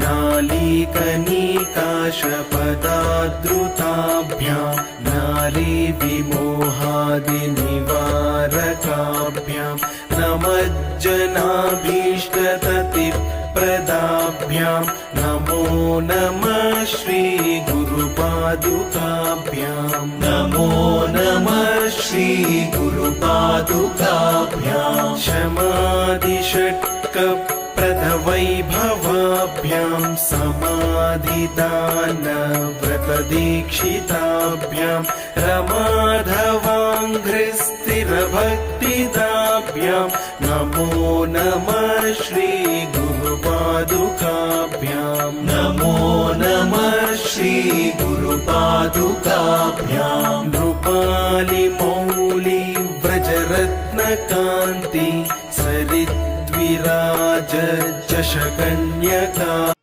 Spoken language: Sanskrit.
नालीकनिकाशपदाद्रुताभ्यां नारीविमोहादिनिवारकाभ्यां नमज्जनाभीष्टततिप्रदाभ्यां नमो नमः श्रीगुरुपादुकाभ्यां नमो नमः श्रीगुरुपादुकाभ्यां शमाधिषट्कप्रदवैभवाभ्यां समाधिदानव्रतदीक्षिताभ्यां रमाधवाङ्घ्रिस्थिरभक्तिदाभ्यां नमो नमः श्रीगुरुपादुकाभ्यां नमो नमः श्रीगुरुपादुकाभ्यां नृपालिमौली व्रजरत्नकान्ति सरिद्विराज चषकन्यका